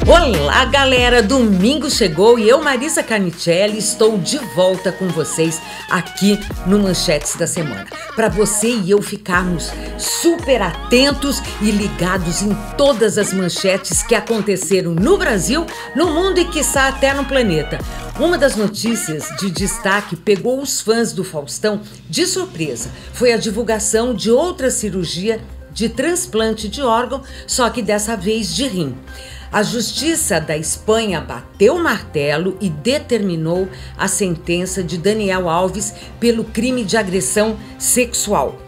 Olá, galera! Domingo chegou e eu, Marisa Carnicelli, estou de volta com vocês aqui no Manchetes da Semana. Para você e eu ficarmos super atentos e ligados em todas as manchetes que aconteceram no Brasil, no mundo e quiçá até no planeta. Uma das notícias de destaque pegou os fãs do Faustão de surpresa. Foi a divulgação de outra cirurgia de transplante de órgão, só que dessa vez de rim. A Justiça da Espanha bateu o martelo e determinou a sentença de Daniel Alves pelo crime de agressão sexual.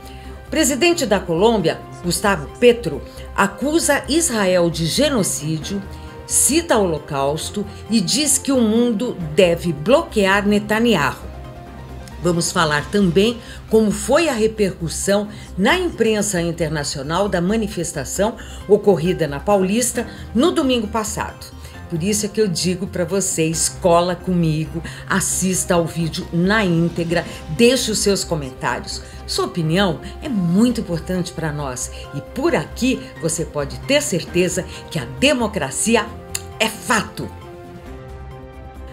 O presidente da Colômbia, Gustavo Petro, acusa Israel de genocídio, cita o Holocausto e diz que o mundo deve bloquear Netanyahu. Vamos falar também como foi a repercussão na imprensa internacional da manifestação ocorrida na Paulista no domingo passado. Por isso é que eu digo para vocês, cola comigo, assista ao vídeo na íntegra, deixe os seus comentários. Sua opinião é muito importante para nós e por aqui você pode ter certeza que a democracia é fato.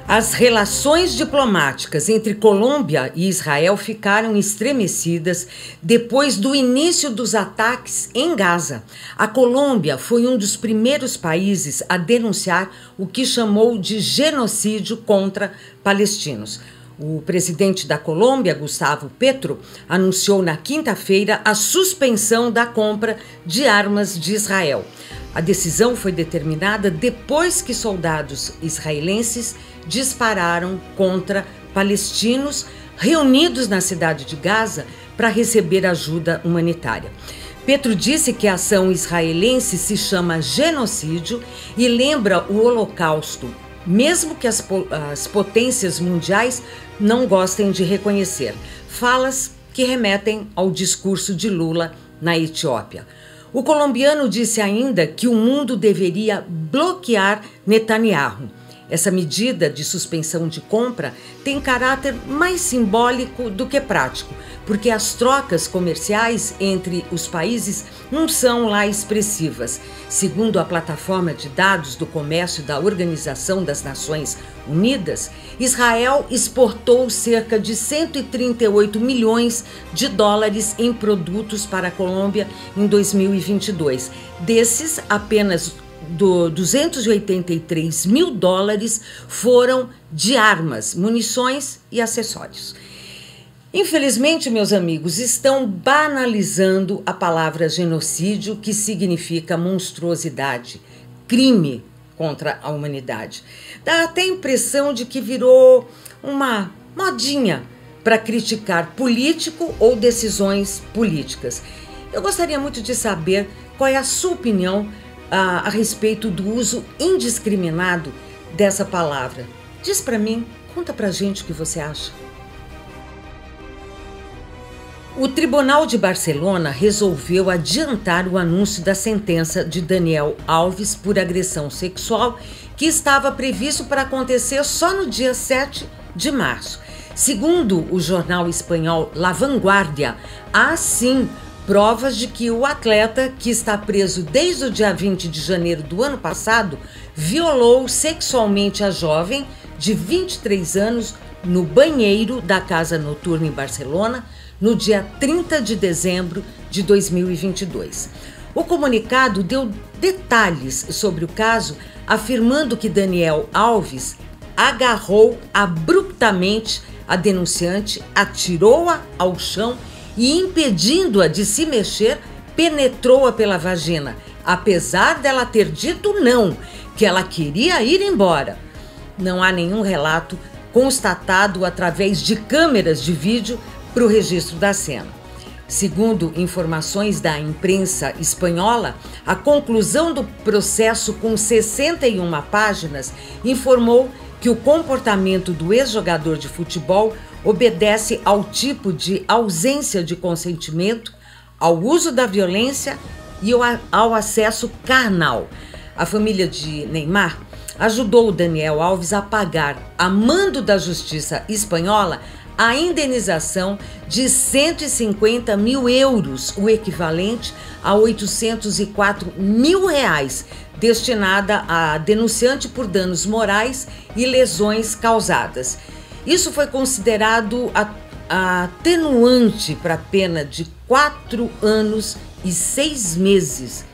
As relações diplomáticas entre Colômbia e Israel ficaram estremecidas depois do início dos ataques em Gaza. A Colômbia foi um dos primeiros países a denunciar o que chamou de genocídio contra palestinos. O presidente da Colômbia, Gustavo Petro, anunciou na quinta-feira a suspensão da compra de armas de Israel. A decisão foi determinada depois que soldados israelenses dispararam contra palestinos reunidos na cidade de Gaza para receber ajuda humanitária. Petro disse que a ação israelense se chama genocídio e lembra o Holocausto, mesmo que as potências mundiais não gostem de reconhecer. Falas que remetem ao discurso de Lula na Etiópia. O colombiano disse ainda que o mundo deveria bloquear Netanyahu. Essa medida de suspensão de compra tem caráter mais simbólico do que prático, porque as trocas comerciais entre os países não são lá expressivas. Segundo a plataforma de dados do comércio da Organização das Nações Unidas, Israel exportou cerca de 138 milhões de dólares em produtos para a Colômbia em 2022. Desses, apenas 283 mil dólares foram de armas, munições e acessórios. Infelizmente, meus amigos, estão banalizando a palavra genocídio, que significa monstruosidade, crime contra a humanidade. Dá até a impressão de que virou uma modinha para criticar político ou decisões políticas. Eu gostaria muito de saber qual é a sua opinião a respeito do uso indiscriminado dessa palavra. Diz para mim, conta pra gente o que você acha. O Tribunal de Barcelona resolveu adiantar o anúncio da sentença de Daniel Alves por agressão sexual, que estava previsto para acontecer só no dia 7 de março. Segundo o jornal espanhol La Vanguardia, há sim provas de que o atleta, que está preso desde o dia 20 de janeiro do ano passado, violou sexualmente a jovem de 23 anos no banheiro da casa noturna em Barcelona, no dia 30 de dezembro de 2022. O comunicado deu detalhes sobre o caso, afirmando que Daniel Alves agarrou abruptamente a denunciante, atirou-a ao chão e, impedindo-a de se mexer, penetrou-a pela vagina, apesar dela ter dito não, que ela queria ir embora. Não há nenhum relato constatado através de câmeras de vídeo para o registro da cena. Segundo informações da imprensa espanhola, a conclusão do processo, com 61 páginas, informou que o comportamento do ex-jogador de futebol obedece ao tipo de ausência de consentimento, ao uso da violência e ao acesso carnal. A família de Neymar ajudou o Daniel Alves a pagar, a mando da justiça espanhola, a indenização de 150 mil euros, o equivalente a 804 mil reais, destinada à denunciante por danos morais e lesões causadas. Isso foi considerado atenuante para a pena de 4 anos e 6 meses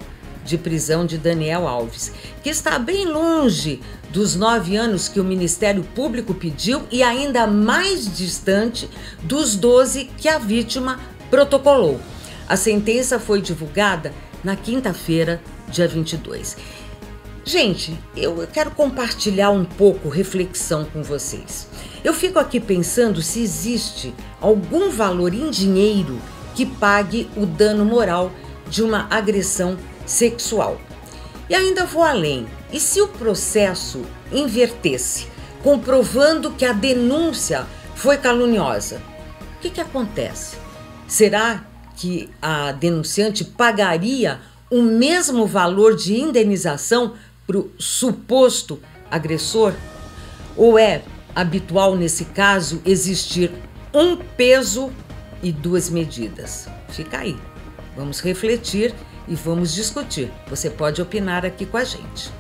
de prisão de Daniel Alves, que está bem longe dos 9 anos que o Ministério Público pediu e ainda mais distante dos 12 que a vítima protocolou. A sentença foi divulgada na quinta-feira, dia 22. Gente, eu quero compartilhar um pouco reflexão com vocês. Eu fico aqui pensando se existe algum valor em dinheiro que pague o dano moral de uma agressão sexual. E ainda vou além. E se o processo invertesse, comprovando que a denúncia foi caluniosa? O que acontece? Será que a denunciante pagaria o mesmo valor de indenização para o suposto agressor? Ou é habitual, nesse caso, existir um peso e 2 medidas? Fica aí. Vamos refletir e vamos discutir. Você pode opinar aqui com a gente.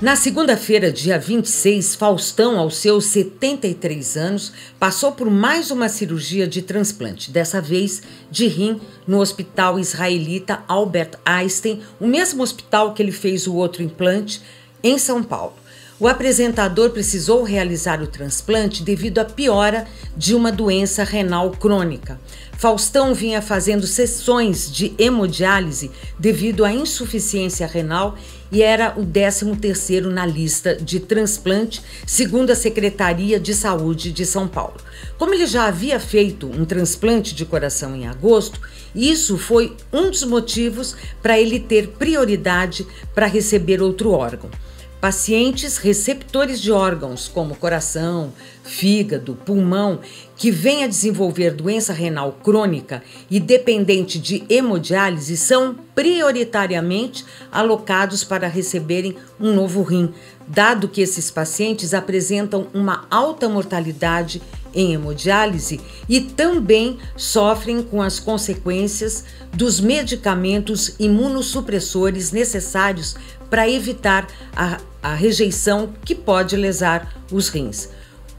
Na segunda-feira, dia 26, Faustão, aos seus 73 anos, passou por mais uma cirurgia de transplante, dessa vez de rim, no hospital israelita Albert Einstein, o mesmo hospital que ele fez o outro implante, em São Paulo. O apresentador precisou realizar o transplante devido à piora de uma doença renal crônica. Faustão vinha fazendo sessões de hemodiálise devido à insuficiência renal e era o 13º na lista de transplante, segundo a Secretaria de Saúde de São Paulo. Como ele já havia feito um transplante de coração em agosto, isso foi um dos motivos para ele ter prioridade para receber outro órgão. Pacientes receptores de órgãos como coração, fígado, pulmão, que vêm a desenvolver doença renal crônica e dependente de hemodiálise são prioritariamente alocados para receberem um novo rim, dado que esses pacientes apresentam uma alta mortalidade em hemodiálise e também sofrem com as consequências dos medicamentos imunossupressores necessários para evitar a rejeição que pode lesar os rins.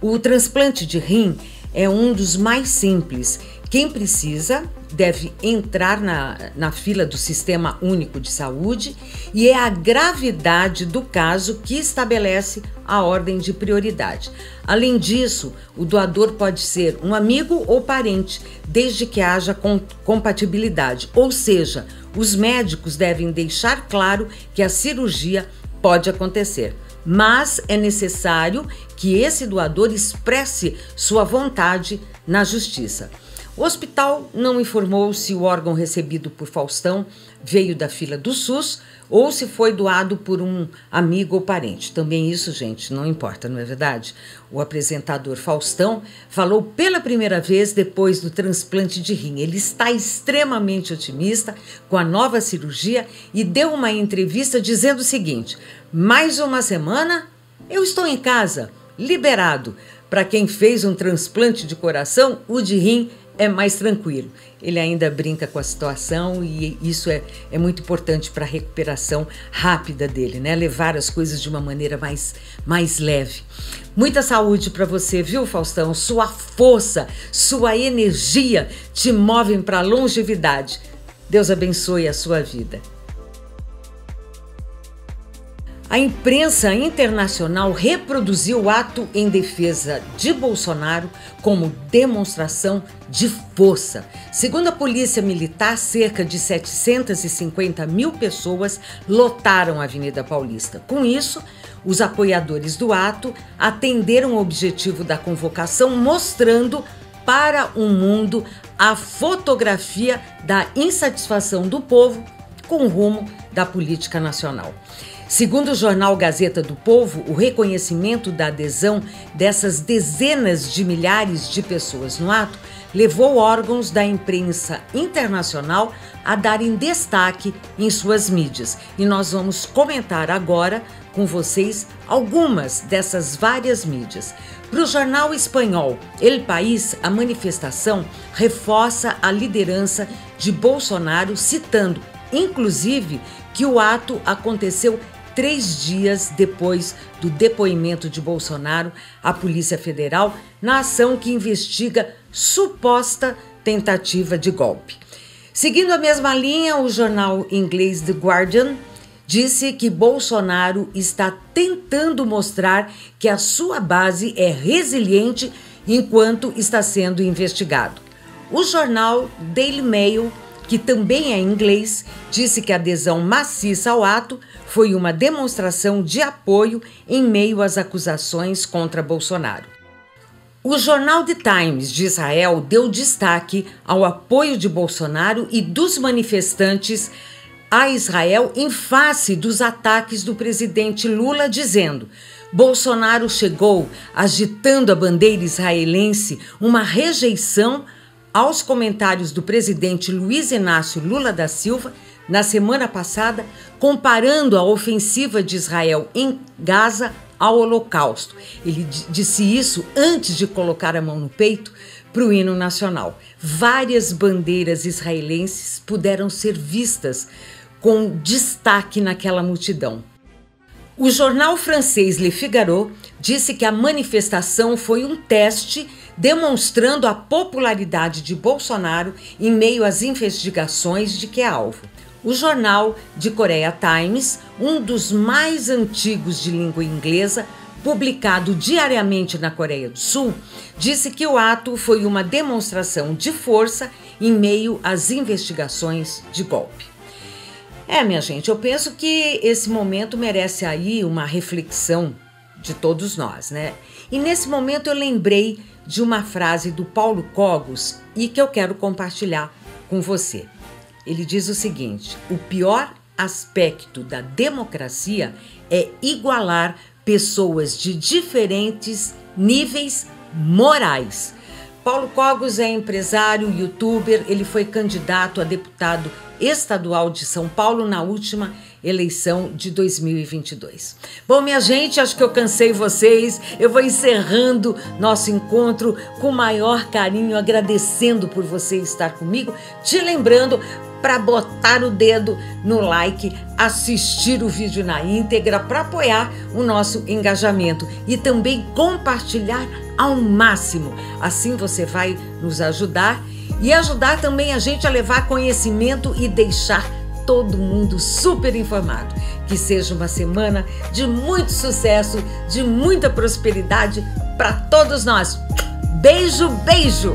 O transplante de rim é um dos mais simples. Quem precisa deve entrar na fila do Sistema Único de Saúde e é a gravidade do caso que estabelece a ordem de prioridade. Além disso, o doador pode ser um amigo ou parente, desde que haja compatibilidade, ou seja, os médicos devem deixar claro que a cirurgia pode acontecer, mas é necessário que esse doador expresse sua vontade na justiça. O hospital não informou se o órgão recebido por Faustão veio da fila do SUS ou se foi doado por um amigo ou parente. Também isso, gente, não importa, não é verdade? O apresentador Faustão falou pela primeira vez depois do transplante de rim. Ele está extremamente otimista com a nova cirurgia e deu uma entrevista dizendo o seguinte: mais uma semana, eu estou em casa, liberado. Para quem fez um transplante de coração, o de rim é mais tranquilo. Ele ainda brinca com a situação e isso é muito importante para a recuperação rápida dele, né? Levar as coisas de uma maneira mais leve. Muita saúde para você, viu, Faustão? Sua força, sua energia te movem para a longevidade. Deus abençoe a sua vida. A imprensa internacional reproduziu o ato em defesa de Bolsonaro como demonstração de força. Segundo a Polícia Militar, cerca de 750 mil pessoas lotaram a Avenida Paulista. Com isso, os apoiadores do ato atenderam o objetivo da convocação, mostrando para o mundo a fotografia da insatisfação do povo com o rumo da política nacional. Segundo o jornal Gazeta do Povo, o reconhecimento da adesão dessas dezenas de milhares de pessoas no ato levou órgãos da imprensa internacional a darem destaque em suas mídias. E nós vamos comentar agora com vocês algumas dessas várias mídias. Para o jornal espanhol El País, a manifestação reforça a liderança de Bolsonaro, citando, inclusive, que o ato aconteceu 3 dias depois do depoimento de Bolsonaro à Polícia Federal na ação que investiga suposta tentativa de golpe. Seguindo a mesma linha, o jornal inglês The Guardian disse que Bolsonaro está tentando mostrar que a sua base é resiliente enquanto está sendo investigado. O jornal Daily Mail, que também é inglês, disse que a adesão maciça ao ato foi uma demonstração de apoio em meio às acusações contra Bolsonaro. O jornal The Times de Israel deu destaque ao apoio de Bolsonaro e dos manifestantes a Israel em face dos ataques do presidente Lula, dizendo: Bolsonaro chegou agitando a bandeira israelense, uma rejeição aos comentários do presidente Luiz Inácio Lula da Silva na semana passada, comparando a ofensiva de Israel em Gaza ao Holocausto. Ele disse isso antes de colocar a mão no peito para o hino nacional. Várias bandeiras israelenses puderam ser vistas com destaque naquela multidão. O jornal francês Le Figaro disse que a manifestação foi um teste demonstrando a popularidade de Bolsonaro em meio às investigações de que é alvo. O jornal de Korea Times, um dos mais antigos de língua inglesa, publicado diariamente na Coreia do Sul, disse que o ato foi uma demonstração de força em meio às investigações de golpe. Minha gente, eu penso que esse momento merece aí uma reflexão de todos nós, né? E nesse momento eu lembrei de uma frase do Paulo Cogos e que eu quero compartilhar com você. Ele diz o seguinte: o pior aspecto da democracia é igualar pessoas de diferentes níveis morais. Paulo Cogos é empresário, youtuber, ele foi candidato a deputado estadual de São Paulo na última eleição de 2022. Bom, minha gente, acho que eu cansei vocês. Eu vou encerrando nosso encontro com o maior carinho, agradecendo por você estar comigo, te lembrando para botar o dedo no like, assistir o vídeo na íntegra para apoiar o nosso engajamento e também compartilhar ao máximo. Assim você vai nos ajudar e ajudar também a gente a levar conhecimento e deixar todo mundo super informado. Que seja uma semana de muito sucesso, de muita prosperidade para todos nós. Beijo, beijo!